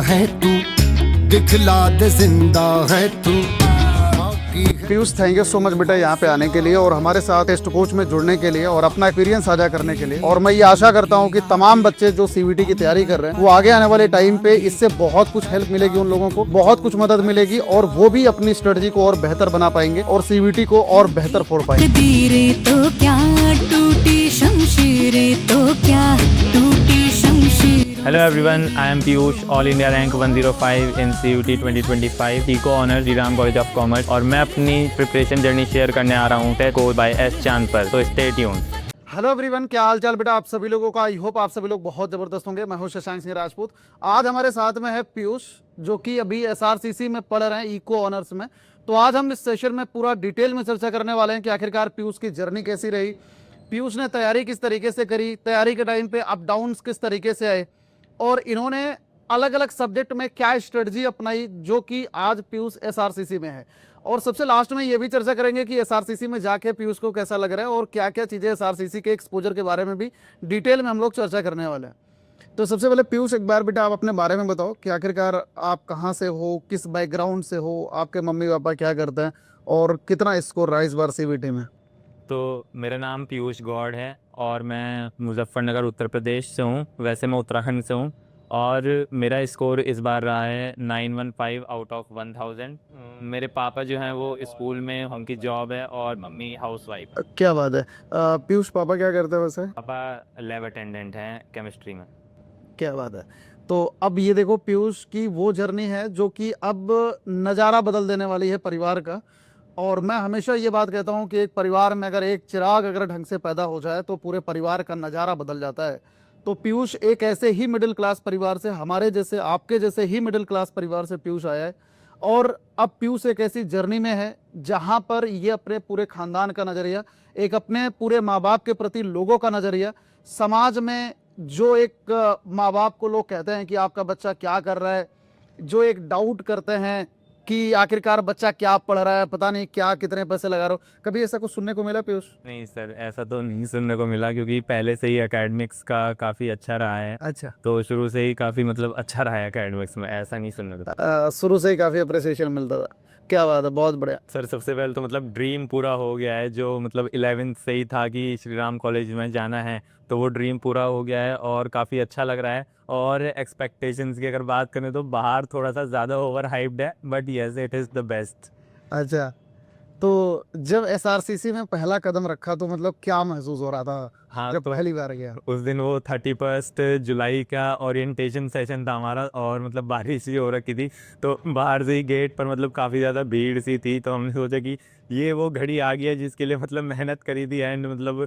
है तू, दिखला दे जिंदा है तू। Piyush, thank you so much बेटा यहाँ पे आने के लिए और हमारे साथ टेस्ट कोच में जुड़ने के लिए और अपना एक्सपीरियंस साझा करने के लिए। और मैं ये आशा करता हूँ कि तमाम बच्चे जो सीयूईटी की तैयारी कर रहे हैं वो आगे आने वाले टाइम पे इससे बहुत कुछ हेल्प मिलेगी, उन लोगों को बहुत कुछ मदद मिलेगी और वो भी अपनी स्ट्रेटजी को और बेहतर बना पाएंगे और सीयूईटी को और बेहतर फोड़ पाएंगे। तकदीरें तो क्या टूटी शमशीरें तो क्या टूटी शमशीर। Hello everyone, I am Piyush, All India Rank 105 in CUET 2025, eco honour Shri college of commerce और मैं अपनी प्रिपरेशन जर्नी शेयर करने आ रहा हूँ टेस्टकोच बाय एस चांद पर, तो स्टे ट्यून्ड। हेलो एवरीवन, क्या हाल चाल बेटा आप सभी लोगों का। आई होप आप सभी लोग बहुत जबरदस्त होंगे। मैं हूं शशांक सिंह राजपूत। आज हमारे साथ में है पीयूष जो कि अभी SRCC में पढ़ रहे हैं इको ऑनर्स में। तो आज हम इस सेशन में पूरा डिटेल में चर्चा करने वाले हैं कि आखिरकार पीयूष की जर्नी कैसी रही, पीयूष ने तैयारी किस तरीके से करी, तैयारी के टाइम पे अप डाउन किस तरीके से आए और इन्होंने अलग अलग सब्जेक्ट में क्या स्ट्रेटजी अपनाई जो कि आज पीयूष SRCC में है। और सबसे लास्ट में ये भी चर्चा करेंगे कि SRCC में जाके पीयूष को कैसा लग रहा है और क्या क्या चीज़ें SRCC के एक्सपोजर के बारे में भी डिटेल में हम लोग चर्चा करने वाले हैं। तो सबसे पहले पीयूष, एक बार बेटा आप अपने बारे में बताओ कि आखिरकार आप कहाँ से हो, किस बैकग्राउंड से हो, आपके मम्मी पापा क्या करते हैं और कितना स्कोर रहा इस बार CUET में। तो मेरा नाम पीयूष गौड़ है और मैं मुजफ्फरनगर उत्तर प्रदेश से हूँ। वैसे मैं उत्तराखंड से हूँ और मेरा स्कोर इस बार रहा है 915 आउट ऑफ 1000। मेरे पापा जो हैं वो स्कूल में, उनकी जॉब है और मम्मी हाउसवाइफ। क्या बात है। पीयूष, पापा क्या करते हैं वैसे? पापा लैब अटेंडेंट हैं केमिस्ट्री में। क्या बात है। तो अब ये देखो, पीयूष की वो जर्नी है जो कि अब नज़ारा बदल देने वाली है परिवार का। और मैं हमेशा ये बात कहता हूँ कि एक परिवार में अगर एक चिराग अगर ढंग से पैदा हो जाए तो पूरे परिवार का नज़ारा बदल जाता है। तो पीयूष एक ऐसे ही मिडिल क्लास परिवार से, हमारे जैसे आपके जैसे ही मिडिल क्लास परिवार से पीयूष आया है और अब पीयूष एक ऐसी जर्नी में है जहाँ पर ये अपने पूरे खानदान का नज़रिया, एक अपने पूरे माँ बाप के प्रति लोगों का नज़रिया, समाज में जो एक माँ बाप को लोग कहते हैं कि आपका बच्चा क्या कर रहा है, जो एक डाउट करते हैं कि आखिरकार बच्चा क्या पढ़ रहा है, पता नहीं क्या कितने पैसे लगा रहे हो, कभी ऐसा कुछ सुनने को मिला पीयूष? नहीं सर, ऐसा तो नहीं सुनने को मिला क्योंकि पहले से ही एकेडमिक्स का काफ़ी अच्छा रहा है। अच्छा, तो शुरू से ही काफ़ी मतलब अच्छा रहा है एकेडमिक्स में, ऐसा नहीं सुनने को था। शुरू से ही काफ़ी अप्रिसिएशन मिलता था। क्या बात है, बहुत बढ़िया। सर सबसे पहले तो मतलब ड्रीम पूरा हो गया है, जो मतलब 11th से ही था कि श्री कॉलेज में जाना है, तो वो ड्रीम पूरा हो गया है और काफ़ी अच्छा लग रहा है। और एक्सपेक्टेशंस की अगर बात करें तो बाहर थोड़ा सा ज़्यादा ओवर हाइप्ड है, but yes it is the best. अच्छा, तो जब SRCC में पहला कदम रखा तो मतलब क्या महसूस हो रहा था? हाँ, जब तो पहली बार गया उस दिन वो 31 जुलाई का ओरिएंटेशन सेशन था हमारा और मतलब बारिश ही हो रखी थी, तो बाहर से ही गेट पर मतलब काफ़ी ज़्यादा भीड़ सी थी। तो हमने सोचा कि ये वो घड़ी आ गई है जिसके लिए मतलब मेहनत करी थी एंड मतलब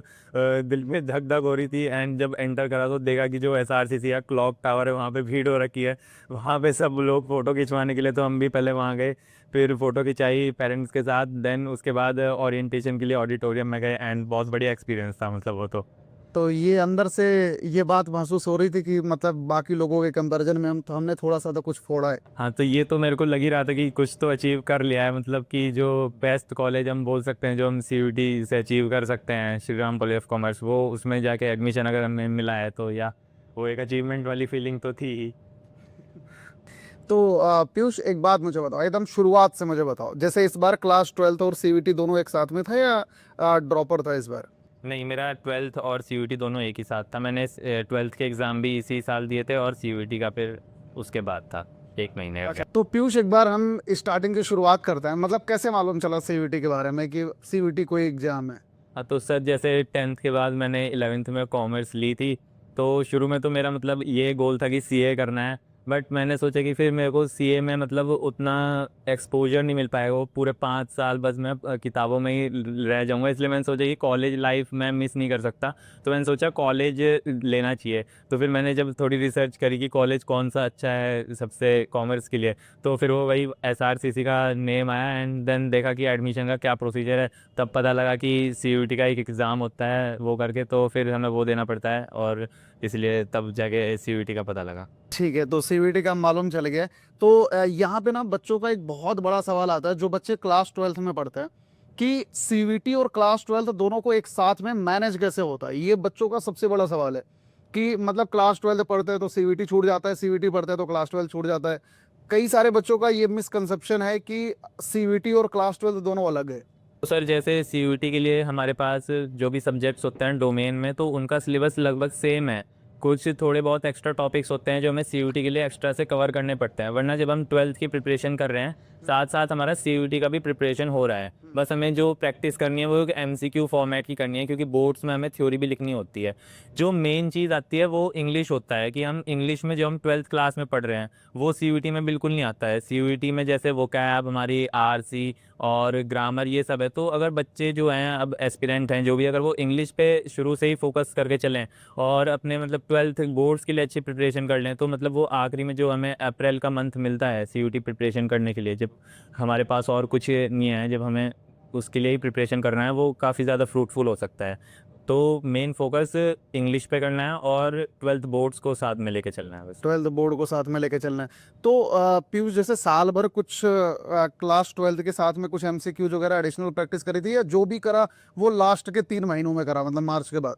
दिल में धक धक हो रही थी। एंड जब एंटर करा तो देखा कि जो SRCC का क्लॉक टावर है वहाँ पे भीड़ हो रखी है, वहाँ पे सब लोग फ़ोटो खिंचवाने के लिए, तो हम भी पहले वहाँ गए, फिर फ़ोटो खिंचाई पेरेंट्स के साथ। देन उसके बाद ओरिएंटेशन के लिए ऑडिटोरियम में गए एंड बहुत बढ़िया एक्सपीरियंस था मतलब वो तो ये अंदर से ये बात महसूस हो रही थी कि मतलब बाकी लोगों के कंपैरिजन में हमने थोड़ा सा तो कुछ फोड़ा है। हाँ, तो ये तो मेरे को लग ही रहा था कि कुछ तो अचीव कर लिया है, मतलब कि जो बेस्ट कॉलेज हम बोल सकते हैं जो हम CUET से अचीव कर सकते हैं, श्री कॉलेज ऑफ कॉमर्स, वो उसमें जाके एडमिशन अगर हमें मिला है तो या वो एक अचीवमेंट वाली फीलिंग तो थी ही। तो पीयूष, एक बात मुझे बताओ, एकदम शुरुआत से मुझे बताओ, जैसे इस बार क्लास 12 और CUET दोनों एक साथ में था या ड्रॉपर था इस बार? नहीं, मेरा 12th और CUET दोनों एक ही साथ था। मैंने 12th के एग्ज़ाम भी इसी साल दिए थे और CUET का फिर उसके बाद था, 1 महीने का। तो पीयूष, एक बार हम स्टार्टिंग की शुरुआत करते हैं, मतलब कैसे मालूम चला CUET के बारे में कि CUET कोई एग्जाम है? हाँ, तो सर जैसे 10th के बाद मैंने 11th में कॉमर्स ली थी, तो शुरू में तो मेरा मतलब ये गोल था कि CA करना है, बट मैंने सोचा कि फिर मेरे को CA में मतलब उतना एक्सपोजर नहीं मिल पाएगा, वो पूरे 5 साल बस मैं किताबों में ही रह जाऊंगा। इसलिए मैंने सोचा कि कॉलेज लाइफ मैं मिस नहीं कर सकता, तो मैंने सोचा कॉलेज लेना चाहिए। तो फिर मैंने जब थोड़ी रिसर्च करी कि कॉलेज कौन सा अच्छा है सबसे कॉमर्स के लिए, तो फिर वो वही SRCC का नेम आया एंड देन देखा कि एडमिशन का क्या प्रोसीजर है, तब पता लगा कि CUET का एक एग्ज़ाम होता है वो करके, तो फिर हमें वो देना पड़ता है और इसलिए तब जाके CUET का पता लगा। ठीक है, तो CUET का मालूम चल गया। तो यहाँ पे ना बच्चों का एक बहुत बड़ा सवाल आता है जो बच्चे क्लास 12th में पढ़ते हैं कि CUET और क्लास 12th दोनों को एक साथ में मैनेज कैसे होता है, ये बच्चों का सबसे बड़ा सवाल है। कि मतलब क्लास 12 पढ़ते हैं तो सीवीटी छूट जाता है, सीवीटी पढ़ते हैं तो क्लास 12 छूट जाता है। कई सारे बच्चों का ये मिसकंसेप्शन है कि सीवीटी और क्लास 12 दोनों अलग है। तो सर जैसे सीयूईटी के लिए हमारे पास जो भी सब्जेक्ट्स होते हैं डोमेन में, तो उनका सिलेबस लगभग सेम है। कुछ थोड़े बहुत एक्स्ट्रा टॉपिक्स होते हैं जो हमें सीयूईटी के लिए एक्स्ट्रा से कवर करने पड़ते हैं, वरना जब हम 12th की प्रिपरेशन कर रहे हैं साथ साथ हमारा सीयूईटी का भी प्रिपरेशन हो रहा है। बस हमें जो प्रैक्टिस करनी है वो एक एमसीक्यू फॉर्मेट की करनी है, क्योंकि बोर्ड्स में हमें थ्योरी भी लिखनी होती है। जो मेन चीज़ आती है वो इंग्लिश होता है, कि हम इंग्लिश में जो हम 12th क्लास में पढ़ रहे हैं वो सीयूईटी में बिल्कुल नहीं आता है। सीयूईटी में जैसे वोकैब, हमारी आरसी और ग्रामर ये सब है। तो अगर बच्चे जो हैं, अब एस्पिरेंट हैं जो भी, अगर वो इंग्लिश पे शुरू से ही फोकस करके चलें और अपने मतलब 12th बोर्ड्स के लिए अच्छी प्रिपरेशन कर लें, तो मतलब वो आखिरी में जो हमें अप्रैल का मंथ मिलता है सीयूईटी प्रिपरेशन करने के लिए, जब हमारे पास और कुछ नहीं है, जब हमें उसके लिए ही प्रिपरेशन करना है, वो काफ़ी ज़्यादा फ्रूटफुल हो सकता है। तो मेन फोकस इंग्लिश पे करना है और 12th बोर्ड्स को साथ में लेके चलना है बस। 12th बोर्ड को साथ में लेके चलना है। तो पीयूष, जैसे साल भर कुछ क्लास 12th के साथ में कुछ एमसीक्यूज वगैरह एडिशनल प्रैक्टिस करी थी, या जो भी करा वो लास्ट के 3 महीनों में करा, मतलब मार्च के बाद?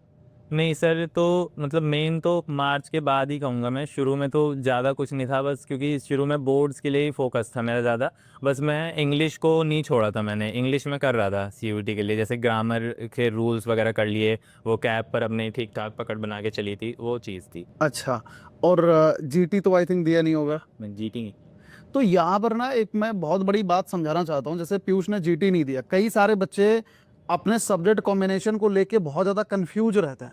नहीं सर, तो मतलब मेन तो मार्च के बाद ही कहूँगा मैं। शुरू में तो ज़्यादा कुछ नहीं था, बस क्योंकि शुरू में बोर्ड्स के लिए ही फोकस था मेरा ज़्यादा। बस मैं इंग्लिश को नहीं छोड़ा था, मैंने इंग्लिश में कर रहा था सीयूईटी के लिए। जैसे ग्रामर के रूल्स वगैरह कर लिए, वो कैब पर अपनी ठीक ठाक पकड़ बना के चली थी, वो चीज़ थी। अच्छा, और जीटी तो आई थिंक दिया नहीं होगा? मैं जीटी। तो यहाँ पर ना एक मैं बहुत बड़ी बात समझाना चाहता हूँ। जैसे पीयूष ने जीटी नहीं दिया, कई सारे बच्चे अपने सब्जेक्ट कॉम्बिनेशन को लेके बहुत ज़्यादा कंफ्यूज रहते हैं,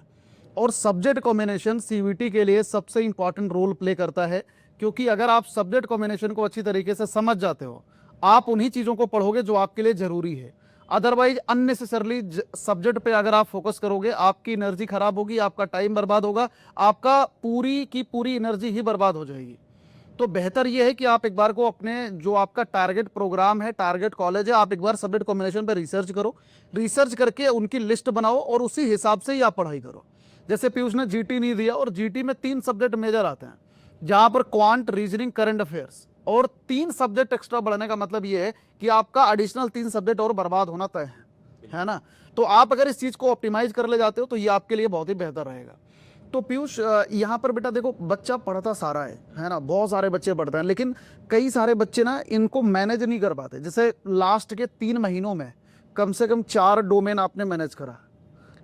और सब्जेक्ट कॉम्बिनेशन सीवीटी के लिए सबसे इंपॉर्टेंट रोल प्ले करता है। क्योंकि अगर आप सब्जेक्ट कॉम्बिनेशन को अच्छी तरीके से समझ जाते हो, आप उन्हीं चीज़ों को पढ़ोगे जो आपके लिए ज़रूरी है। अदरवाइज अननेसेसरली सब्जेक्ट पे अगर आप फोकस करोगे, आपकी एनर्जी खराब होगी, आपका टाइम बर्बाद होगा, आपका पूरी की पूरी एनर्जी ही बर्बाद हो जाएगी। तो बेहतर ये है कि आप एक बार को अपने जो आपका टारगेट प्रोग्राम है, टारगेट कॉलेज है, आप एक बार सब्जेक्ट कॉम्बिनेशन पे रिसर्च करो, रिसर्च करके उनकी लिस्ट बनाओ और उसी हिसाब से ही आप पढ़ाई करो। जैसे पीयूष ने जीटी नहीं दिया, और जीटी में 3 सब्जेक्ट मेजर आते हैं, जहां पर क्वांट, रीजनिंग, करंट अफेयर्स, और 3 सब्जेक्ट एक्स्ट्रा बढ़ने का मतलब ये है कि आपका एडिशनल 3 सब्जेक्ट और बर्बाद होना तय है ना। तो आप अगर इस चीज़ को ऑप्टिमाइज कर ले जाते हो तो ये आपके लिए बहुत ही बेहतर रहेगा। तो पीयूष, यहाँ पर बेटा देखो, बच्चा पढ़ता सारा है ना, बहुत सारे बच्चे पढ़ते हैं, लेकिन कई सारे बच्चे ना इनको मैनेज नहीं कर पाते। जैसे लास्ट के 3 महीनों में कम से कम 4 डोमेन आपने मैनेज करा,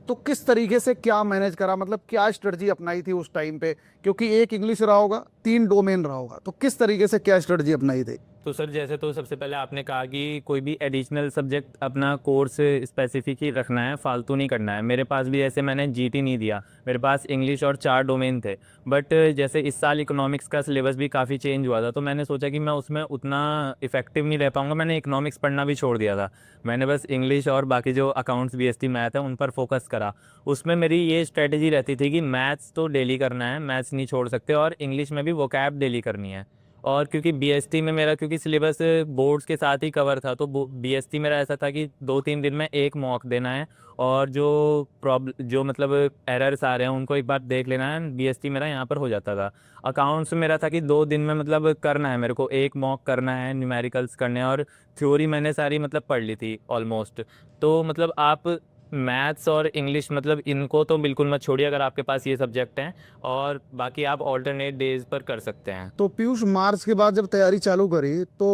तो किस तरीके से क्या मैनेज करा, मतलब क्या स्ट्रेटजी अपनाई थी उस टाइम पे? क्योंकि एक इंग्लिश रहा होगा, 3 डोमेन रहा होगा, तो किस तरीके से क्या स्ट्रेटजी अपनाई थी? तो सर जैसे तो सबसे पहले आपने कहा कि कोई भी एडिशनल सब्जेक्ट अपना कोर्स स्पेसिफिक ही रखना है, फालतू नहीं करना है। मेरे पास भी ऐसे मैंने जीटी नहीं दिया, मेरे पास इंग्लिश और 4 डोमेन थे। बट जैसे इस साल इकोनॉमिक्स का सिलेबस भी काफ़ी चेंज हुआ था, तो मैंने सोचा कि मैं उसमें उतना इफेक्टिव नहीं रह पाऊँगा। मैंने इकोनॉमिक्स पढ़ना भी छोड़ दिया था, मैंने बस इंग्लिश और बाकी जो अकाउंट्स, बीएसटी, मैथ है उन पर फोकस करा। उसमें मेरी ये स्ट्रेटजी रहती थी कि मैथ्स तो डेली करना है, मैथ्स नहीं छोड़ सकते, और इंग्लिश में भी वोकैब डेली करनी है। और क्योंकि बीएसटी में मेरा, क्योंकि सिलेबस बोर्ड्स के साथ ही कवर था, तो बीएसटी मेरा ऐसा था कि 2-3 दिन में एक मॉक देना है, और जो मतलब एरर्स आ रहे हैं उनको एक बार देख लेना है। बीएसटी मेरा यहाँ पर हो जाता था। अकाउंट्स मेरा था कि 2 दिन में मतलब करना है, मेरे को एक मॉक करना है, न्यूमेरिकल्स करने हैं, और थ्योरी मैंने सारी मतलब पढ़ ली थी ऑलमोस्ट। तो मतलब आप मैथ्स और इंग्लिश मतलब इनको तो बिल्कुल मत छोड़िए अगर आपके पास ये सब्जेक्ट हैं, और बाकी आप ऑल्टरनेट डेज पर कर सकते हैं। तो पीयूष, मार्च के बाद जब तैयारी चालू करी तो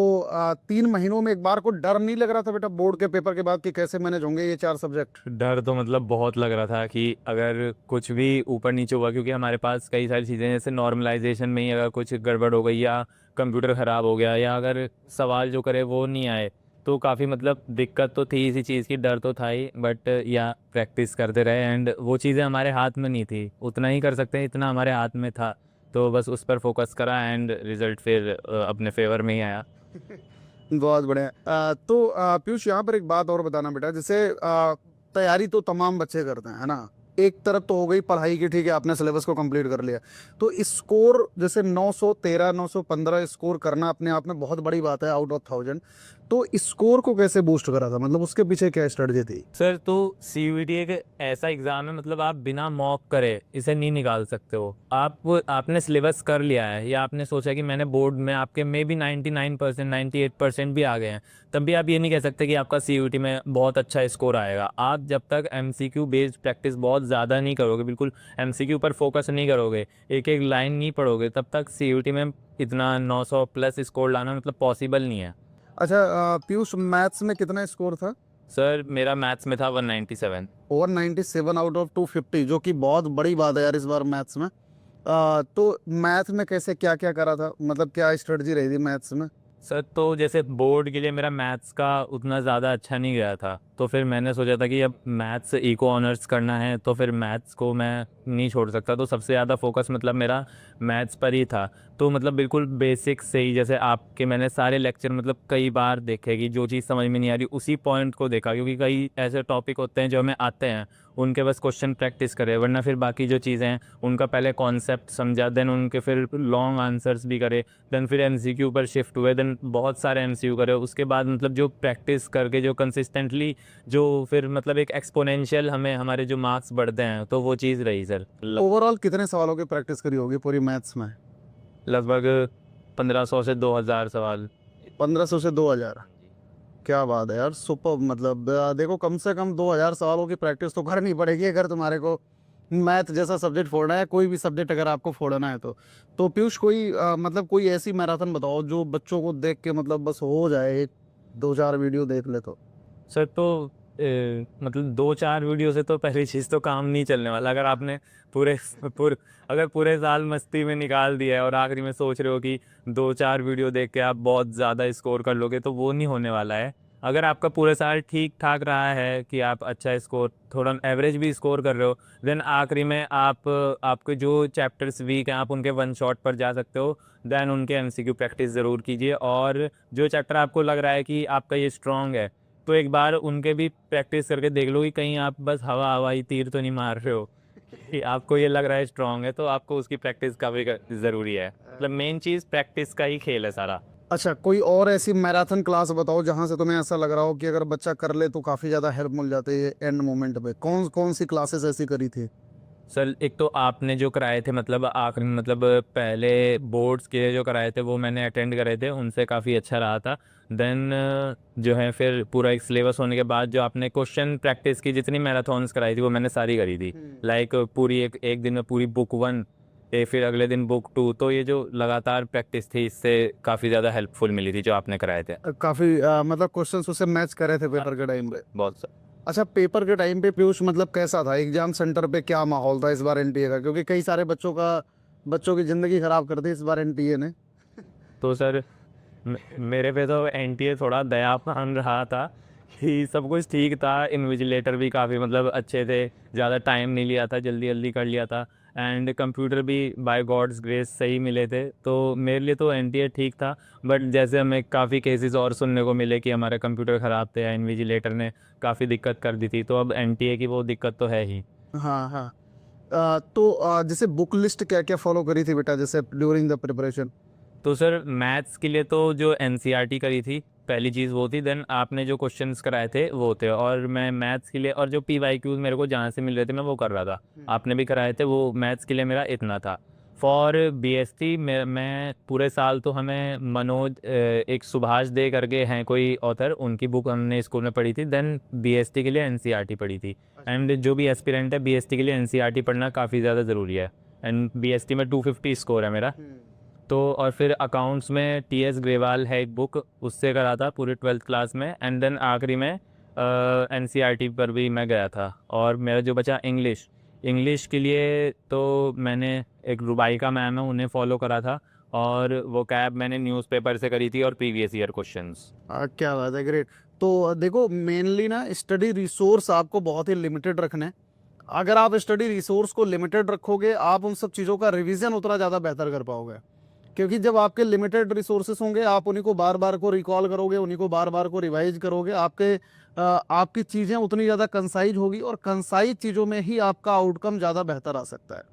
3 महीनों में एक बार को डर नहीं लग रहा था बेटा बोर्ड के पेपर के बाद कि कैसे मैनेज होंगे ये 4 सब्जेक्ट? डर तो मतलब बहुत लग रहा था कि अगर कुछ भी ऊपर नीचे हुआ, क्योंकि हमारे पास कई सारी चीज़ें, जैसे नॉर्मलाइजेशन में ही अगर कुछ गड़बड़ हो गई, या कंप्यूटर ख़राब हो गया, या अगर सवाल जो करे वो नहीं आए, तो काफ़ी मतलब दिक्कत तो थी इसी चीज़ की, डर तो था ही। बट या प्रैक्टिस करते रहे, एंड वो चीज़ें हमारे हाथ में नहीं थी, उतना ही कर सकते हैं इतना हमारे हाथ में था, तो बस उस पर फोकस करा, एंड रिज़ल्ट फिर अपने फेवर में ही आया। बहुत बढ़िया। तो पीयूष, यहाँ पर एक बात और बताना बेटा, जैसे तैयारी तो तमाम बच्चे करते हैं, है ना। एक तरफ तो हो गई पढ़ाई की, ठीक है, आपने सिलेबस को कंप्लीट कर लिया, तो स्कोर जैसे 913, 915 स्कोर करना अपने आप में बहुत बड़ी बात है, आउट ऑफ 1000। तो स्कोर को कैसे बूस्ट करा था, मतलब उसके पीछे क्या स्ट्रेटजी थी? सर तो CUET एक ऐसा एग्ज़ाम है, मतलब आप बिना मॉक करे इसे नहीं निकाल सकते हो। आपने सिलेबस कर लिया है या आपने सोचा कि मैंने बोर्ड में आपके मे बी 99% 98% भी आ गए हैं, तब भी आप ये नहीं कह सकते कि आपका CUET में बहुत अच्छा स्कोर आएगा। आप जब तक MCQ बेस्ड प्रैक्टिस बहुत ज़्यादा नहीं करोगे, बिल्कुल MCQ पर फोकस नहीं करोगे, एक एक लाइन नहीं पढ़ोगे, तब तक CUET में इतना 900 प्लस स्कोर लाना मतलब पॉसिबल नहीं है। अच्छा पीयूष, मैथ्स में कितना स्कोर था? सर मेरा मैथ्स में था 197। ओवर 97 आउट ऑफ 250, जो कि बहुत बड़ी बात है यार इस बार मैथ्स में। तो मैथ में कैसे क्या क्या करा था, मतलब क्या स्ट्रेटजी रही थी मैथ्स में? सर तो जैसे बोर्ड के लिए मेरा मैथ्स का उतना ज़्यादा अच्छा नहीं गया था, तो फिर मैंने सोचा था कि अब मैथ्स इको ऑनर्स करना है तो फिर मैथ्स को मैं नहीं छोड़ सकता, तो सबसे ज़्यादा फोकस मतलब मेरा मैथ्स पर ही था। तो मतलब बिल्कुल बेसिक से ही, जैसे आपके मैंने सारे लेक्चर मतलब कई बार देखे कि जो चीज़ समझ में नहीं आ रही उसी पॉइंट को देखा, क्योंकि कई ऐसे टॉपिक होते हैं जो हमें आते हैं उनके बस क्वेश्चन प्रैक्टिस करे, वरना फिर बाकी जो चीज़ें हैं उनका पहले कॉन्सेप्ट समझा, देन उनके फिर लॉन्ग आंसर्स भी करे, देन फिर MCQ पर शिफ्ट हुए, देन बहुत सारे MCQ करे, उसके बाद मतलब जो प्रैक्टिस करके जो कंसिस्टेंटली जो फिर मतलब एक एक्सपोनेंशियल हमें हमारे जो मार्क्स बढ़ते हैं, तो वो चीज़ रही सर। ओवरऑल कितने सवालों की प्रैक्टिस करी होगी पूरी मैथ्स में? लगभग 1500 से 2000 सवाल। 1500 से 2000? क्या बात है यार, सुपर। मतलब देखो, कम से कम 2000 सवालों की प्रैक्टिस तो करनी पड़ेगी अगर तुम्हारे को मैथ जैसा सब्जेक्ट फोड़ना है, कोई भी सब्जेक्ट अगर आपको फोड़ना है तो पीयूष कोई मतलब कोई ऐसी मैराथन बताओ जो बच्चों को देख के मतलब बस हो जाए, एक 2-4 वीडियो देख ले तो। सर तो मतलब 2-4 वीडियो से तो पहली चीज़ तो काम नहीं चलने वाला। अगर आपने अगर पूरे साल मस्ती में निकाल दिया है और आखिरी में सोच रहे हो कि 2-4 वीडियो देख के आप बहुत ज़्यादा स्कोर कर लोगे, तो वो नहीं होने वाला है। अगर आपका पूरे साल ठीक ठाक रहा है कि आप अच्छा स्कोर, थोड़ा एवरेज भी स्कोर कर रहे हो, देन आखिरी में आपके जो चैप्टर्स वीक हैं आप उनके वन शॉट पर जा सकते हो, देन उनके MCQ प्रैक्टिस ज़रूर कीजिए। और जो चैप्टर आपको लग रहा है कि आपका ये स्ट्रॉन्ग है, तो एक बार उनके भी प्रैक्टिस करके देख लो कि कहीं आप बस हवाई तीर तो नहीं मार रहे हो। कि आपको ये लग रहा है स्ट्रॉन्ग है, तो आपको उसकी प्रैक्टिस काफ़ी ज़रूरी है। मतलब मेन चीज़ प्रैक्टिस का ही खेल है सारा। अच्छा, कोई और ऐसी मैराथन क्लास बताओ जहां से तुम्हें ऐसा लग रहा हो कि अगर बच्चा कर ले तो काफ़ी ज़्यादा हेल्प मिल जाती है एंड मोमेंट पे। कौन कौन सी क्लासेस ऐसी करी थी? सर एक तो आपने जो कराए थे, मतलब आखिरी मतलब पहले बोर्ड्स के जो कराए थे वो मैंने अटेंड करे थे, उनसे काफ़ी अच्छा रहा था। देन जो है फिर पूरा एक सिलेबस होने के बाद जो आपने क्वेश्चन प्रैक्टिस की जितनी मैराथन्स कराई थी वो मैंने सारी करी थी। लाइक पूरी एक दिन में पूरी बुक 1, फिर अगले दिन बुक 2, तो ये जो लगातार प्रैक्टिस थी इससे काफ़ी ज़्यादा हेल्पफुल मिली थी जो आपने कराए थे। काफ़ी मतलब क्वेश्चंस उससे मैच करे थे पेपर के टाइम पे? बहुत सा। अच्छा, पेपर के टाइम पे पीयूष मतलब कैसा था एग्जाम सेंटर पे, क्या माहौल था इस बार एनटीए का? क्योंकि कई सारे बच्चों की ज़िंदगी ख़राब कर दी इस बार एनटीए ने। तो सर मेरे पे तो NTA थोड़ा दयावान रहा था कि सब कुछ ठीक था, इन्विजिलेटर भी काफ़ी मतलब अच्छे थे, ज़्यादा टाइम नहीं लिया था, जल्दी जल्दी कर लिया था, एंड कंप्यूटर भी बाय गॉड्स ग्रेस सही मिले थे, तो मेरे लिए तो NTA ठीक था। बट जैसे हमें काफ़ी केसेस और सुनने को मिले कि हमारे कंप्यूटर ख़राब थे या इन्विजिलेटर ने काफ़ी दिक्कत कर दी थी, तो अब NTA की वो दिक्कत तो है ही। हाँ हाँ। तो जैसे बुक लिस्ट क्या क्या फॉलो करी थी बेटा, जैसे ड्यूरिंग द प्रिपरेशन? तो सर मैथ्स के लिए तो जो NCERT करी थी पहली चीज़ वो थी, देन आपने जो क्वेश्चंस कराए थे वो थे, और मैं मैथ्स के लिए और जो PYQs मेरे को जहाँ से मिल रहे थे मैं वो कर रहा था। आपने भी कराए थे, वो मैथ्स के लिए मेरा इतना था। फॉर BST मैं पूरे साल तो हमें मनोज एक सुभाष दे करके हैं कोई ऑथर, उनकी बुक हमने स्कूल में पढ़ी थी, देन BST के लिए NCERT पढ़ी थी। एंड जो भी एस्पिरेंट है BST के लिए NCERT पढ़ना काफ़ी ज़्यादा ज़रूरी है, एंड BST में 250 स्कोर है मेरा। तो और फिर अकाउंट्स में TS ग्रेवाल है एक बुक, उससे करा था पूरे 12th क्लास में, एंड देन आखिरी में NCERT पर भी मैं गया था। और मेरा जो बचा इंग्लिश के लिए तो मैंने एक रुबाइका मैम है उन्हें फॉलो करा था, और वो कैब मैंने न्यूज़पेपर से करी थी और प्रीवियस ईयर क्वेश्चंस। क्या बात है, ग्रेट। तो देखो, मेनली ना स्टडी रिसोर्स आपको बहुत ही लिमिटेड रखने हैं। अगर आप स्टडी रिसोर्स को लिमिटेड रखोगे, आप उन सब चीज़ों का रिवीजन उतना ज़्यादा बेहतर कर पाओगे। क्योंकि जब आपके लिमिटेड रिसोर्सेस होंगे, आप उन्हीं को बार बार को रिकॉल करोगे, उन्हीं को बार बार को रिवाइज करोगे, आपकी चीज़ें उतनी ज़्यादा कंसाइज होगी, और कंसाइज चीज़ों में ही आपका आउटकम ज़्यादा बेहतर आ सकता है।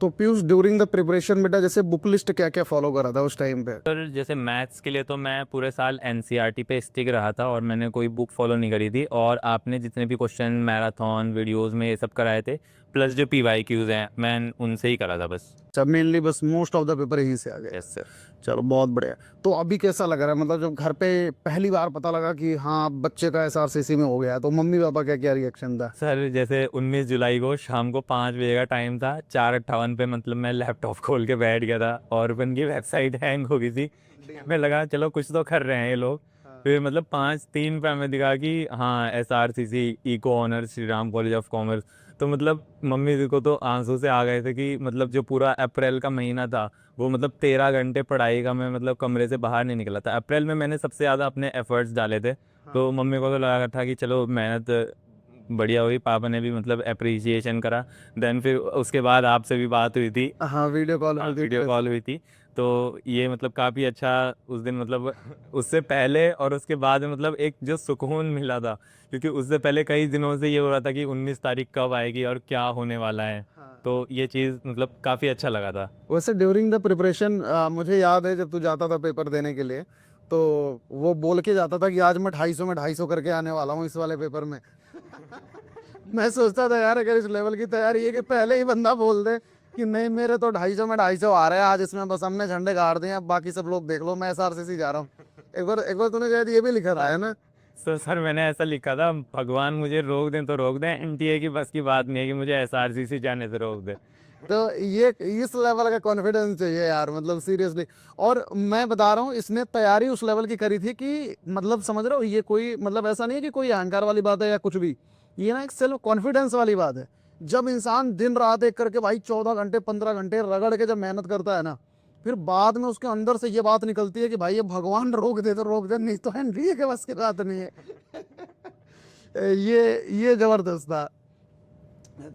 तो पीयूष ड्यूरिंग द प्रिपरेशन बेटा जैसे बुक लिस्ट क्या क्या फॉलो करा था उस टाइम पे? सर जैसे मैथ्स के लिए तो मैं पूरे साल एनसीईआरटी पे स्टिक रहा था और मैंने कोई बुक फॉलो नहीं करी थी, और आपने जितने भी क्वेश्चन मैराथन वीडियोस में ये सब कराए थे प्लस जो पीवाईक्यूज हैं मैं उनसे ही करा था बस। सब मेनली बस मोस्ट ऑफ द पेपर यहीं से आ गए। Yes sir. चलो बहुत बढ़िया। तो अभी कैसा लग रहा है, मतलब जब घर पे पहली बार पता लगा कि हाँ बच्चे का एसआरसीसी में हो गया है, तो मम्मी पापा का क्या रिएक्शन था? सर जैसे 19 जुलाई को शाम को 5 बजे का टाइम था, 4:58 पे मतलब मैं लैपटॉप खोल के बैठ गया था और उनकी वेबसाइट हैंग हो गई थी। मैं लगा चलो कुछ तो कर रहे हैं ये लोग। फिर मतलब 5:03 पे हमें दिखा कि हाँ SRCC eco honours Shri Ram college of commerce. तो मतलब मम्मी जी को तो आंसू से आ गए थे कि मतलब जो पूरा अप्रैल का महीना था वो मतलब 13 घंटे पढ़ाई का मैं मतलब कमरे से बाहर नहीं निकला था। अप्रैल में मैंने सबसे ज़्यादा अपने एफर्ट्स डाले थे। तो मम्मी को तो लगा था कि चलो मेहनत बढ़िया हुई, पापा ने भी मतलब अप्रिसिएशन करा। देन फिर उसके बाद आपसे भी बात हुई थी। हाँ वीडियो कॉल हुई थी। तो ये मतलब काफ़ी अच्छा उस दिन मतलब उससे पहले और उसके बाद में मतलब एक जो सुकून मिला था, क्योंकि उससे पहले कई दिनों से ये हो रहा था कि 19 तारीख कब आएगी और क्या होने वाला है। तो ये चीज़ मतलब काफ़ी अच्छा लगा था। वैसे ड्यूरिंग द प्रिपरेशन मुझे याद है जब तू जाता था पेपर देने के लिए, तो वो बोल के जाता था कि आज मैं 250 करके आने वाला हूँ इस वाले पेपर में। मैं सोचता था यार अगर इस लेवल की तैयारी है कि पहले ही बंदा बोल दे कि नहीं मेरे तो 250 आ रहे हैं आज, इसमें बस हमने झंडे गाड़ दिए, अब बाकी सब लोग देख लो, मैं एसआरसीसी जा रहा हूँ। एक बार तूने शायद ये भी लिखा था है ना? सर मैंने ऐसा लिखा था, भगवान मुझे रोक दें तो रोक दें, एनटीए की बस की बात नहीं है कि मुझे एसआरसीसी जाने से रोक दे। तो ये इस लेवल का कॉन्फिडेंस चाहिए यार, मतलब सीरियसली। और मैं बता रहा हूँ इसने तैयारी उस लेवल की करी थी कि मतलब समझ रहे हो, ये कोई मतलब ऐसा नहीं है कि कोई अहंकार वाली बात है या कुछ भी, ये ना एक सेल्फ कॉन्फिडेंस वाली बात है। जब इंसान दिन रात एक करके भाई 14 घंटे 15 घंटे रगड़ के जब मेहनत करता है ना, फिर बाद में उसके अंदर से ये बात निकलती है कि भाई ये भगवान रोक दे तो रोक दे, नहीं तो है के बस की बात नहीं है। ये जबरदस्त था।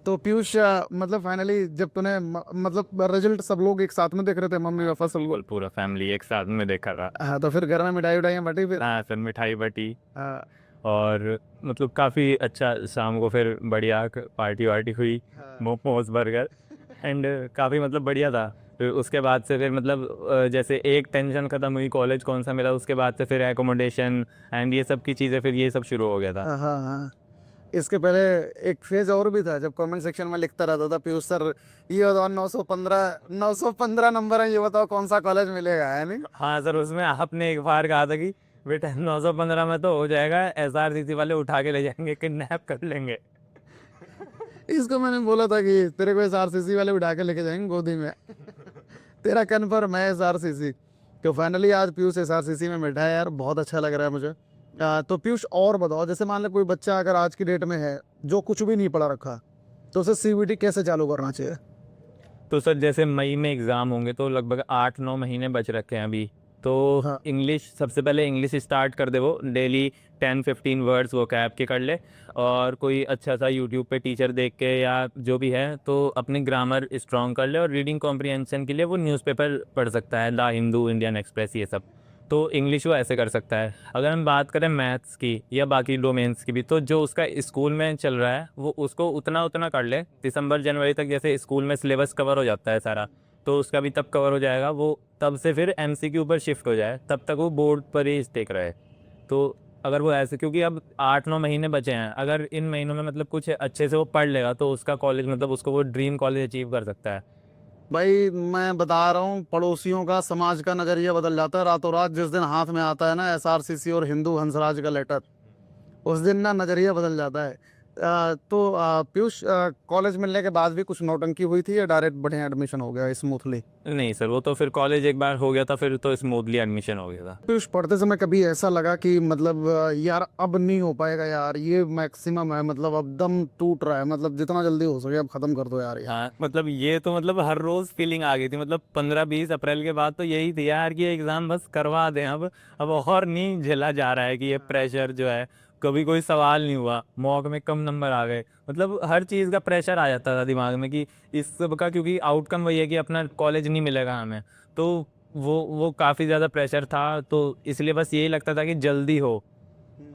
तो पीयूष मतलब फाइनली जब तूने मतलब रिजल्ट सब लोग एक साथ में देख रहे थे, मम्मी पापा सब लोग? पूरा फैमिली एक साथ में देखा था। हाँ, तो फिर घर में मिठाई उठाई बटी फिर? हाँ सर, मिठाई बटी। हाँ, और मतलब काफ़ी अच्छा शाम को फिर बढ़िया पार्टी वार्टी हुई, मोमोज बर्गर एंड काफ़ी मतलब बढ़िया था। फिर उसके बाद से फिर मतलब जैसे एक टेंशन ख़त्म हुई कॉलेज कौन सा मिला, उसके बाद से फिर एकोमोडेशन एंड ये सब की चीज़ें, फिर ये सब शुरू हो गया था। हाँ, हाँ। इसके पहले एक फेज और भी था जब कमेंट सेक्शन में लिखता रहता था पीयूष सर ये बताओ 915 नंबर है, ये बताओ कौन सा कॉलेज मिलेगा, है नहीं? हाँ सर, उसमें आपने एक बार कहा था कि बेटा 915 में तो हो जाएगा, एसआरसीसी वाले उठा के ले जाएंगे, किडनैप कर लेंगे। इसको मैंने बोला था कि तेरे को एसआरसीसी वाले उठा के लेके जाएंगे गोदी में। तेरा कन्फर्म है एसआरसीसी। तो फाइनली आज पीयूष एसआरसीसी में बैठा है यार, बहुत अच्छा लग रहा है मुझे। तो पीयूष और बताओ, जैसे मान लो कोई बच्चा अगर आज की डेट में है जो कुछ भी नहीं पढ़ा रखा, तो उसे सीयूईटी कैसे चालू करना चाहिए? तो सर जैसे मई में एग्ज़ाम होंगे तो लगभग 8-9 महीने बच रखे हैं अभी। तो हाँ। इंग्लिश सबसे पहले इंग्लिश स्टार्ट कर दे, वो डेली 10-15 वर्ड्स वो कैब के कर ले, और कोई अच्छा सा यूट्यूब पे टीचर देख के या जो भी है तो अपनी ग्रामर स्ट्रॉन्ग कर ले, और रीडिंग कॉम्प्रिहेंशन के लिए वो न्यूज़पेपर पढ़ सकता है, द हिंदू, इंडियन एक्सप्रेस, ये सब। तो इंग्लिश वो ऐसे कर सकता है। अगर हम बात करें मैथ्स की या बाकी डोमेन्स की भी, तो जो उसका स्कूल में चल रहा है वो उसको उतना कर ले, दिसंबर जनवरी तक जैसे स्कूल में सिलेबस कवर हो जाता है सारा, तो उसका भी तब कवर हो जाएगा वो, तब से फिर एमसीक्यू पर शिफ्ट हो जाए, तब तक वो बोर्ड पर ही स्टिक रहे। तो अगर वो ऐसे, क्योंकि अब 8-9 महीने बचे हैं, अगर इन महीनों में मतलब कुछ अच्छे से वो पढ़ लेगा तो उसका कॉलेज मतलब उसको वो ड्रीम कॉलेज अचीव कर सकता है। भाई मैं बता रहा हूँ, पड़ोसियों का समाज का नजरिया बदल जाता है रातों रात। जिस दिन हाथ में आता है ना एसआरसीसी और हिंदू हंसराज का लेटर, उस दिन ना नजरिया बदल जाता है। तो पीयूष कॉलेज मिलने के बाद भी कुछ नौटंकी हुई थी या डायरेक्ट बढ़िया एडमिशन हो गया स्मूथली? नहीं सर, वो तो फिर कॉलेज एक बार हो गया था फिर तो स्मूथली एडमिशन हो गया था। पीयूष पढ़ते समय कभी ऐसा लगा कि मतलब यार अब नहीं हो पाएगा यार, ये मैक्सिमम है, मतलब अब दम टूट रहा है, मतलब जितना जल्दी हो सके अब खत्म कर दो यार ये? हाँ मतलब ये तो मतलब हर रोज फीलिंग आ गई थी, मतलब 15-20 अप्रैल के बाद तो यही थी यार कि एग्जाम बस करवा दें, अब और नहीं झेला जा रहा है कि ये प्रेशर जो है, कभी कोई सवाल नहीं हुआ, मॉक में कम नंबर आ गए, मतलब हर चीज़ का प्रेशर आ जाता था दिमाग में कि इस सब का, क्योंकि आउटकम वही है कि अपना कॉलेज नहीं मिलेगा हमें, तो वो काफ़ी ज़्यादा प्रेशर था, तो इसलिए बस यही लगता था कि जल्दी हो।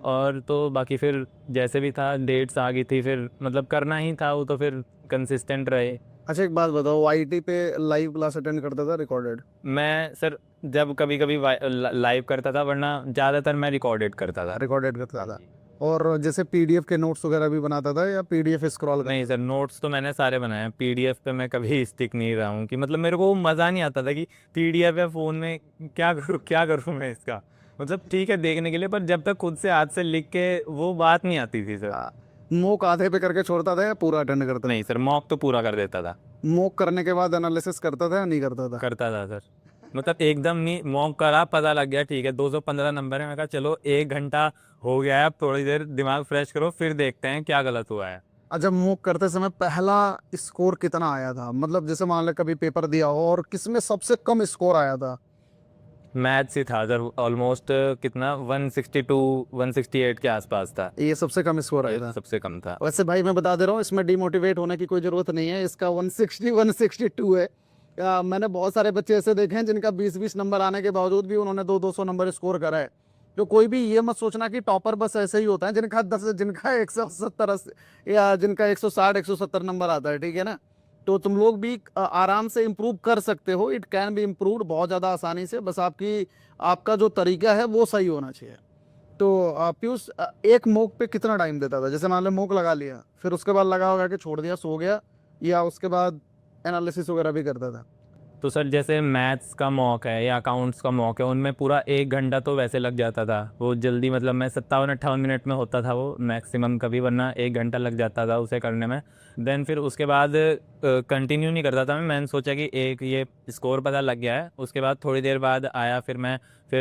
और तो बाकी फिर जैसे भी था, डेट्स आ गई थी, फिर मतलब करना ही था वो, तो फिर कंसिस्टेंट रहे। अच्छा एक बात बताओ, आईटी पे लाइव क्लास अटेंड करता था रिकॉर्डेड? मैं सर जब कभी कभी लाइव करता था, वरना ज़्यादातर मैं रिकॉर्डेड करता था। रिकॉर्डेड करता हाँ था। जी। और जैसे पीडीएफ के नोट्स वगैरह भी बनाता था या पीडीएफ स्क्रॉल नहीं सर, नोट्स तो मैंने सारे बनाए हैं। पीडीएफ पे मैं कभी स्टिक नहीं रहा हूँ, कि मतलब मेरे को मज़ा नहीं आता था कि पीडीएफ या फ़ोन में क्या करूँ मैं इसका। मतलब ठीक है देखने के लिए, पर जब तक खुद से हाथ से लिख के वो बात नहीं आती थी सर। मोक आधे पे करके छोड़ता था या पूरा अटेंड करता नहीं सर, मॉक तो पूरा कर देता था। था? मोक करने के बाद एनालिसिस करता था या नहीं करता था? करता था सर, मतलब एकदम नहीं। मॉक करा, पता लग गया ठीक है 215 नंबर है, मैं कहा चलो 1 घंटा हो गया है, अब थोड़ी देर दिमाग फ्रेश करो, फिर देखते हैं क्या गलत हुआ है। जब मोक करते समय पहला स्कोर कितना आया था? मतलब जैसे मान लो कभी पेपर दिया हो और किसमें सबसे कम स्कोर आया था? मैथ्स ही था सर, ऑलमोस्ट कितना 162 168 के आसपास था। ये सबसे कम स्कोर आया ये था। सबसे कम था। वैसे भाई मैं बता दे रहा हूँ, इसमें डिमोटिवेट होने की कोई ज़रूरत नहीं है। इसका 160 162 है। मैंने बहुत सारे बच्चे ऐसे देखे हैं जिनका 20-20 नंबर आने के बावजूद भी उन्होंने 200 नंबर स्कोर करा है। तो कोई भी ये मत सोचना कि टॉपर बस ऐसे ही होता है जिनका 170 या जिनका 160 170 नंबर आता है, ठीक है ना। तो तुम लोग भी आराम से इम्प्रूव कर सकते हो। इट कैन बी इम्प्रूव्ड बहुत ज़्यादा आसानी से, बस आपका जो तरीका है वो सही होना चाहिए। तो पीयूष, एक मोक पे कितना टाइम देता था? जैसे मान लो मोक लगा लिया, फिर उसके बाद लगा होगा कि छोड़ दिया, सो गया, या उसके बाद एनालिसिस वगैरह भी करता था? तो सर जैसे मैथ्स का मॉक है या अकाउंट्स का मॉक है, उनमें पूरा 1 घंटा तो वैसे लग जाता था। वो जल्दी, मतलब मैं 57-58 मिनट में होता था वो मैक्सिमम कभी, वरना 1 घंटा लग जाता था उसे करने में। देन फिर उसके बाद कंटिन्यू नहीं करता था मैंने सोचा कि एक ये स्कोर पता लग गया है, उसके बाद थोड़ी देर बाद आया, फिर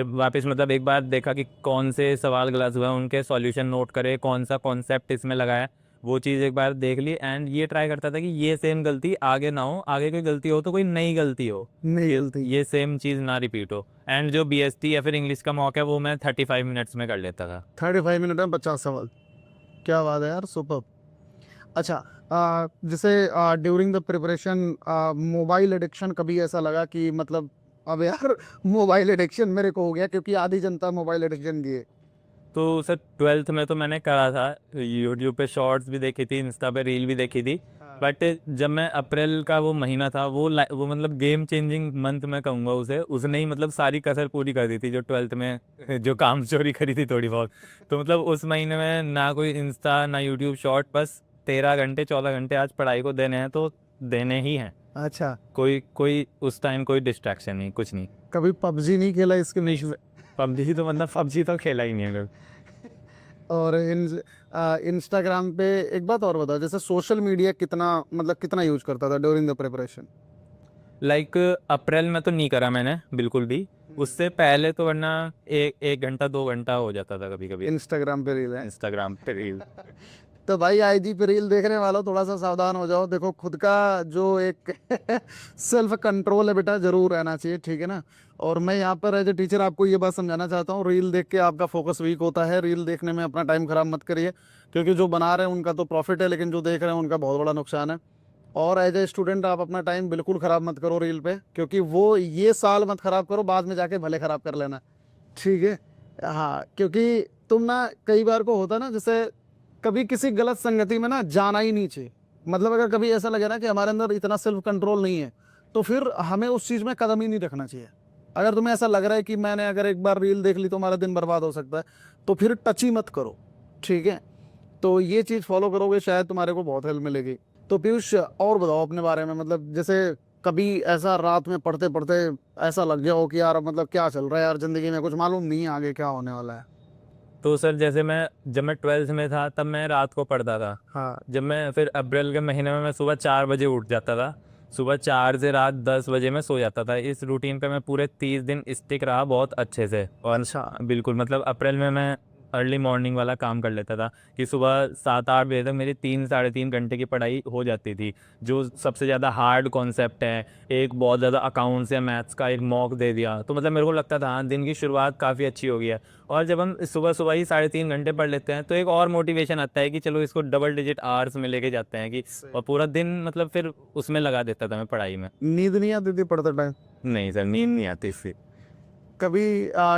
वापस मतलब एक बार देखा कि कौन से सवाल गलत हुए, उनके सॉल्यूशन नोट करे, कौन सा कॉन्सेप्ट इसमें लगाया, वो चीज़ एक बार देख ली। एंड ये ट्राई करता था कि ये सेम गलती आगे ना हो, आगे कोई गलती हो तो कोई नई गलती हो, नहीं गलती। ये सेम चीज़ ना रिपीट हो। एंड जो बीएसटी या फिर इंग्लिश का मॉक है वो मैं 35 मिनट्स में कर लेता था। 35 मिनट में 50 सवाल? क्या बात है यार, सुपर। अच्छा, जैसे during the preparation mobile addiction कभी ऐसा लगा कि मतलब अब यार मोबाइल एडिक्शन मेरे को हो गया, क्योंकि आधी जनता मोबाइल एडिक्शन की है। तो सर 12th में तो मैंने करा था, यूट्यूब पे शॉर्ट्स भी देखी थी, इंस्टा पे रील भी देखी थी। बट जब मैं अप्रैल का वो महीना था, वो मतलब गेम चेंजिंग मंथ मैं कहूँगा उसे, उसने ही मतलब सारी कसर पूरी कर दी थी, जो 12th में जो काम चोरी करी थी थोड़ी बहुत। तो मतलब उस महीने में ना कोई इंस्टा ना यूट्यूब शॉर्ट, बस 13 घंटे 14 घंटे आज पढ़ाई को देने हैं तो देने ही हैं। अच्छा, कोई कोई उस टाइम कोई डिस्ट्रैक्शन नहीं, कुछ नहीं। कभी पबजी नहीं खेला इसके बीच में? पबजी तो मतलब पबजी तो खेला ही नहीं है कभी। और इंस्टाग्राम पे एक बात और बताओ, जैसे सोशल मीडिया कितना यूज करता था ड्यूरिंग द प्रिपरेशन? लाइक अप्रैल में तो नहीं करा मैंने बिल्कुल भी, उससे पहले तो वरना 1 घंटा 2 घंटा हो जाता था कभी कभी इंस्टाग्राम पे रील है? इंस्टाग्राम पे रील। तो भाई आईजी पे रील देखने वालों थोड़ा सा सावधान हो जाओ। देखो खुद का जो एक सेल्फ कंट्रोल है बेटा, जरूर रहना चाहिए, ठीक है ना। और मैं यहाँ पर एज ए टीचर आपको ये बात समझाना चाहता हूँ, रील देख के आपका फोकस वीक होता है। रील देखने में अपना टाइम खराब मत करिए, क्योंकि जो बना रहे हैं उनका तो प्रॉफिट है, लेकिन जो देख रहे हैं उनका बहुत बड़ा नुकसान है। और एज ए स्टूडेंट आप अपना टाइम बिल्कुल ख़राब मत करो रील पे, क्योंकि वो ये साल मत ख़राब करो, बाद में जाके भले ख़राब कर लेना, ठीक है। हाँ, क्योंकि तुम ना कई बार को होता ना, जैसे कभी किसी गलत संगति में ना जाना ही नहीं चाहिए। मतलब अगर कभी ऐसा लगे ना कि हमारे अंदर इतना सेल्फ कंट्रोल नहीं है, तो फिर हमें उस चीज़ में कदम ही नहीं रखना चाहिए। अगर तुम्हें ऐसा लग रहा है कि मैंने अगर एक बार रील देख ली तो हमारा दिन बर्बाद हो सकता है, तो फिर टच ही मत करो, ठीक है। तो ये चीज़ फॉलो करोगे, शायद तुम्हारे को बहुत हेल्प मिलेगी। तो पीयूष, और बताओ अपने बारे में, मतलब जैसे कभी ऐसा रात में पढ़ते पढ़ते ऐसा लग गया हो कि यार मतलब क्या चल रहा है यार ज़िंदगी में, कुछ मालूम नहीं है आगे क्या होने वाला है? तो सर जैसे जब मैं 12th में था तब मैं रात को पढ़ता था। हाँ। जब मैं फिर अप्रैल के महीने में मैं सुबह 4 बजे उठ जाता था, सुबह 4 से रात 10 बजे मैं सो जाता था। इस रूटीन पे मैं पूरे 30 दिन स्टिक रहा बहुत अच्छे से। और अच्छा। बिल्कुल मतलब अप्रैल में मैं अर्ली मॉर्निंग वाला काम कर लेता था, कि सुबह 7-8 बजे तक मेरी 3-3.5 घंटे की पढ़ाई हो जाती थी। जो सबसे ज़्यादा हार्ड कॉन्सेप्ट है, एक बहुत ज़्यादा अकाउंट्स या मैथ्स का एक मॉक दे दिया, तो मतलब मेरे को लगता था हाँ दिन की शुरुआत काफ़ी अच्छी हो गई है। और जब हम सुबह सुबह ही 3.5 घंटे पढ़ लेते हैं तो एक और मोटिवेशन आता है कि चलो इसको डबल डिजिट आवर्स में लेके जाते हैं, कि और पूरा दिन मतलब फिर उसमें लगा देता था मैं पढ़ाई में। नींद नहीं आती थी पढ़ते टाइम? नहीं सर, नींद नहीं आती फिर। कभी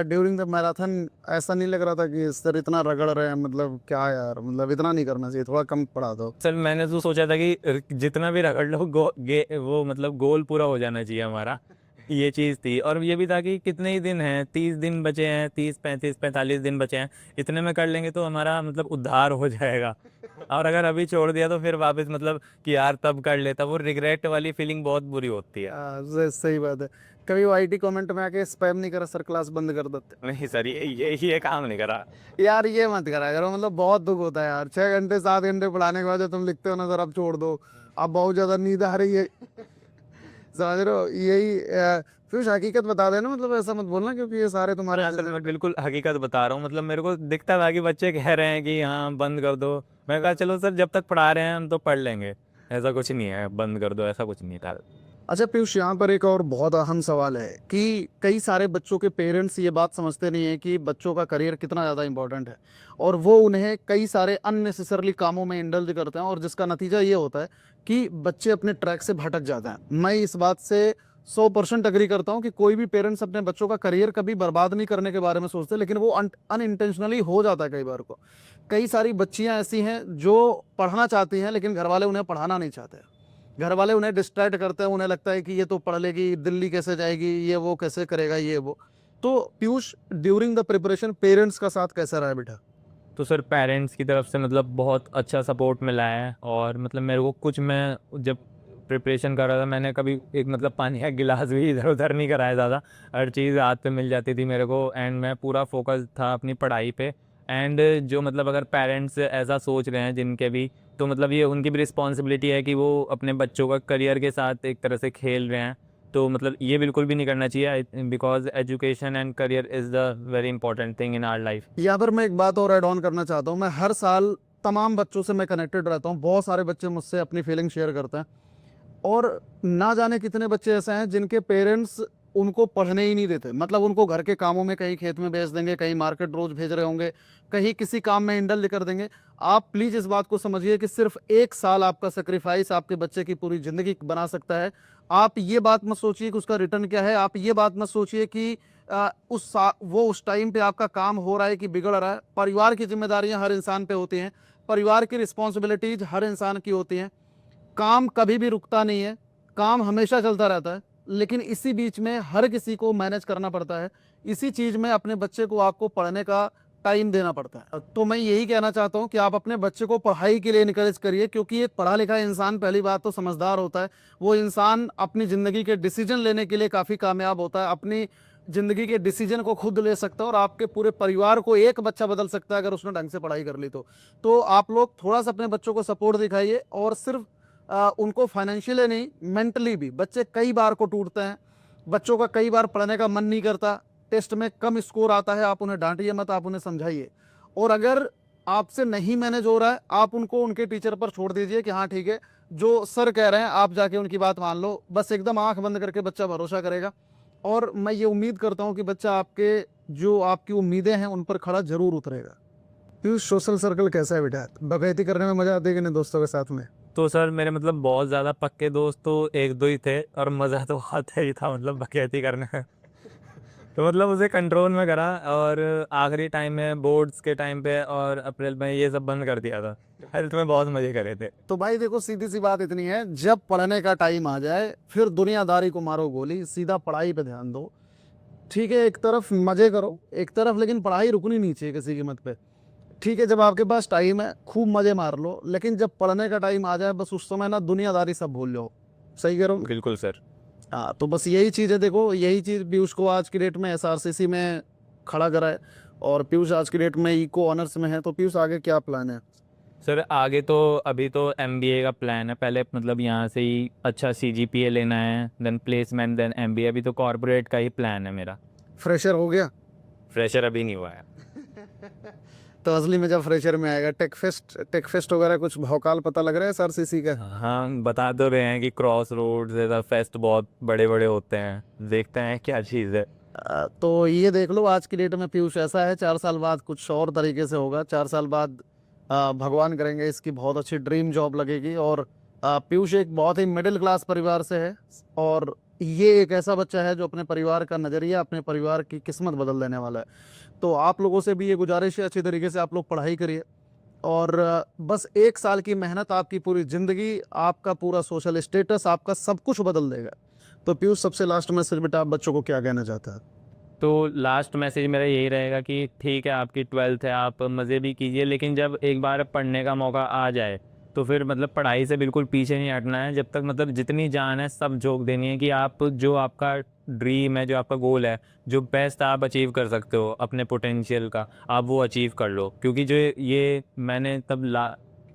ड्यूरिंग द मैराथन ऐसा नहीं लग रहा था कि सर इतना रगड़ रहे हैं, मतलब क्या यार, मतलब इतना नहीं करना चाहिए, थोड़ा कम पढ़ा दो? सर मैंने तो सोचा था कि जितना भी रगड़ लो वो मतलब गोल पूरा हो जाना चाहिए हमारा, ये चीज़ थी। और ये भी था कि कितने ही दिन हैं, 30 दिन बचे हैं, 30 35 45 दिन बचे हैं, इतने में कर लेंगे तो हमारा मतलब उद्धार हो जाएगा। और अगर अभी छोड़ दिया तो फिर वापस मतलब कि यार तब कर लेता, वो रिग्रेट वाली फीलिंग बहुत बुरी होती है। सही बात है। कभी वो आईटी कमेंट में आके स्पैम नहीं करा सर, क्लास बंद कर देते? नहीं सर, ये काम नहीं करा। यार ये मत करा करो, मतलब बहुत दुख होता है यार, 6 घंटे 7 घंटे पढ़ाने के बाद जो तुम लिखते हो ना सर अब छोड़ दो, अब बहुत ज्यादा नींद आ रही है, समझ रहे हो? यही फिर हकीकत बता देना, मतलब ऐसा मत बोलना क्योंकि ये सारे तुम्हारे हाँ सर, मैं बिल्कुल हकीकत बता रहा हूँ। मतलब मेरे को दिखता था कि बच्चे कह रहे हैं कि हाँ बंद कर दो, मैं कहा चलो सर जब तक पढ़ा रहे हैं हम तो पढ़ लेंगे, ऐसा कुछ नहीं है बंद कर दो, ऐसा कुछ नहीं था। अच्छा पीयूष, यहाँ पर एक और बहुत अहम सवाल है कि कई सारे बच्चों के पेरेंट्स ये बात समझते नहीं है कि बच्चों का करियर कितना ज़्यादा इंपॉर्टेंट है, और वो उन्हें कई सारे अननेसेसरली कामों में इंडल्ज करते हैं, और जिसका नतीजा ये होता है कि बच्चे अपने ट्रैक से भटक जाते हैं। मैं इस बात से 100% अग्री करता हूँ कि कोई भी पेरेंट्स अपने बच्चों का करियर कभी बर्बाद नहीं करने के बारे में सोचते, लेकिन वो अनइंटेंशनली हो जाता है कई बार को। कई सारी बच्चियाँ ऐसी हैं जो पढ़ना चाहती हैं लेकिन घर वाले उन्हें पढ़ाना नहीं चाहते, घर वाले उन्हें डिस्ट्रैक्ट करते हैं, उन्हें लगता है कि ये तो पढ़ लेगी, दिल्ली कैसे जाएगी, ये वो कैसे करेगा, ये वो। तो Piyush, during the preparation parents का साथ कैसा रहा है बेटा? तो सर पेरेंट्स की तरफ से मतलब बहुत अच्छा सपोर्ट मिला है। और मतलब मेरे को कुछ, मैं जब प्रिपरेशन कर रहा था मैंने कभी एक मतलब पानी का गिलास भी इधर उधर नहीं कराया ज़्यादा, हर चीज़ हाथ पे मिल जाती थी मेरे को, एंड मैं पूरा फोकस था अपनी पढ़ाई पे। एंड जो मतलब अगर पेरेंट्स ऐसा सोच रहे हैं जिनके भी, तो मतलब ये उनकी भी रिस्पॉन्सिबिलिटी है कि वो अपने बच्चों का करियर के साथ एक तरह से खेल रहे हैं। तो मतलब ये बिल्कुल भी नहीं करना चाहिए, because education and career is the very important thing in our life. यहाँ पर मैं एक बात और ऐड ऑन करना चाहता हूँ। मैं हर साल तमाम बच्चों से मैं कनेक्टेड रहता हूँ, बहुत सारे बच्चे मुझसे अपनी फीलिंग शेयर करते हैं, और ना जाने कितने बच्चे ऐसे हैं जिनके पेरेंट्स उनको पढ़ने ही नहीं देते, मतलब उनको घर के कामों में कहीं खेत में भेज देंगे, कहीं मार्केट रोज भेज रहे होंगे, कहीं किसी काम में इंडल्ज कर देंगे। आप प्लीज़ इस बात को समझिए कि सिर्फ 1 साल आपका सेक्रीफाइस आपके बच्चे की पूरी ज़िंदगी बना सकता है। आप ये बात मत सोचिए कि उसका रिटर्न क्या है, आप ये बात मत सोचिए कि वो उस टाइम पे आपका काम हो रहा है कि बिगड़ रहा है। परिवार की जिम्मेदारियां हर इंसान पे होती हैं, परिवार की रिस्पॉन्सिबिलिटीज हर इंसान की होती हैं। काम कभी भी रुकता नहीं है, काम हमेशा चलता रहता है, लेकिन इसी बीच में हर किसी को मैनेज करना पड़ता है। इसी चीज़ में अपने बच्चे को आपको पढ़ने का टाइम देना पड़ता है। तो मैं यही कहना चाहता हूँ कि आप अपने बच्चे को पढ़ाई के लिए इनकरेज करिए, क्योंकि एक पढ़ा लिखा इंसान पहली बात तो समझदार होता है, वो इंसान अपनी ज़िंदगी के डिसीजन लेने के लिए काफ़ी कामयाब होता है, अपनी ज़िंदगी के डिसीजन को खुद ले सकता है, और आपके पूरे परिवार को एक बच्चा बदल सकता है अगर उसने ढंग से पढ़ाई कर ली तो आप लोग थोड़ा सा अपने बच्चों को सपोर्ट दिखाइए, और सिर्फ उनको फाइनेंशियली नहीं, मेंटली भी। बच्चे कई बार को टूटते हैं, बच्चों का कई बार पढ़ने का मन नहीं करता, टेस्ट में कम स्कोर आता है, आप उन्हें डांटिए मत, आप उन्हें समझाइए, और अगर आपसे नहीं मैनेज हो रहा है आप उनको उनके टीचर पर छोड़ दीजिए कि हाँ ठीक है जो सर कह रहे हैं आप जाके उनकी बात मान लो। बस एकदम आंख बंद करके बच्चा भरोसा करेगा, और मैं ये उम्मीद करता हूँ कि बच्चा आपके जो आपकी उम्मीदें हैं उन पर खड़ा जरूर उतरेगा। पीयूष, सोशल सर्कल कैसा है बेटा? डकैती करने में मजा आती है कि नहीं दोस्तों के साथ में? तो सर मेरे मतलब बहुत ज़्यादा पक्के दोस्त तो 1 2 ही थे, और मज़ा तो आता ही था मतलब बकैती करने में। तो मतलब उसे कंट्रोल में करा, और आखिरी टाइम में बोर्ड्स के टाइम पे और अप्रैल में ये सब बंद कर दिया था। हेल्थ में बहुत मज़े करे थे। तो भाई देखो, सीधी सी बात इतनी है, जब पढ़ने का टाइम आ जाए फिर दुनियादारी को मारो गोली, सीधा पढ़ाई पे ध्यान दो। ठीक है, एक तरफ मजे करो, एक तरफ लेकिन पढ़ाई रुकनी नहीं चाहिए किसी कीमत पे। ठीक है, जब आपके पास टाइम है खूब मजे मार लो, लेकिन जब पढ़ने का टाइम आ जाए बस उस समय ना दुनियादारी सब भूल जाओ। सही कह रहा हूँ? बिल्कुल सर। हाँ, तो बस यही चीज़ है। देखो, यही चीज़ पीयूष को आज की डेट में एसआरसीसी में खड़ा करा है, और पीयूष आज की डेट में इको ऑनर्स में है। तो पीयूष, आगे क्या प्लान है? सर आगे तो अभी तो एमबीए का प्लान है, पहले मतलब यहाँ से ही अच्छा सीजीपीए लेना है, देन प्लेसमेंट, देन एमबीए। अभी तो कॉर्पोरेट का ही प्लान है मेरा। फ्रेशर हो गया? फ्रेशर अभी नहीं हुआ है। तो असली में जब फ्रेशर में आएगा, टेक फेस्ट वगैरह कुछ भौकाल पता लग रहा है एसआरसीसी का? हाँ बता तो रहे हैं कि क्रॉस रोड्स ऐसा फेस्ट बहुत बड़े बड़े होते हैं, देखते हैं क्या चीज़ है। तो ये देख लो, आज की डेट में पीयूष ऐसा है, 4 साल बाद कुछ और तरीके से होगा। 4 साल बाद भगवान करेंगे इसकी बहुत अच्छी ड्रीम जॉब लगेगी। और पीयूष एक बहुत ही मिडिल क्लास परिवार से है, और ये एक ऐसा बच्चा है जो अपने परिवार का नज़रिया, अपने परिवार की किस्मत बदल देने वाला है। तो आप लोगों से भी ये गुजारिश है, अच्छी तरीके से आप लोग पढ़ाई करिए और बस 1 साल की मेहनत आपकी पूरी ज़िंदगी, आपका पूरा सोशल स्टेटस, आपका सब कुछ बदल देगा। तो पीयूष, सबसे लास्ट मैसेज बेटा आप बच्चों को क्या कहना चाहता है? तो लास्ट मैसेज मेरा यही रहेगा कि ठीक है, आपकी 12th है, आप मज़े भी कीजिए, लेकिन जब एक बार पढ़ने का मौका आ जाए तो फिर मतलब पढ़ाई से बिल्कुल पीछे नहीं हटना है। जब तक मतलब जितनी जान है सब झोंक देनी है कि आप जो आपका ड्रीम है, जो आपका गोल है, जो बेस्ट आप अचीव कर सकते हो अपने पोटेंशियल का, आप वो अचीव कर लो। क्योंकि जो ये मैंने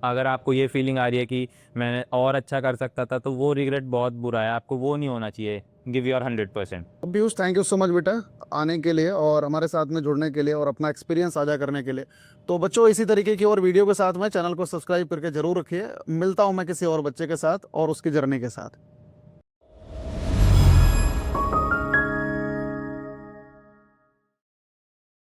अगर आपको ये फीलिंग आ रही है कि मैंने और अच्छा कर सकता था, तो वो रिग्रेट बहुत बुरा है, आपको वो नहीं होना चाहिए। Give your 100%। Piyush, thank you so much बेटा आने के लिए और हमारे साथ में जुड़ने के लिए और अपना एक्सपीरियंस साझा करने के लिए। तो बच्चों, इसी तरीके की और वीडियो के साथ में चैनल को सब्सक्राइब करके जरूर रखिए। मिलता हूं मैं किसी और बच्चे के साथ और उसकी जर्नी के साथ।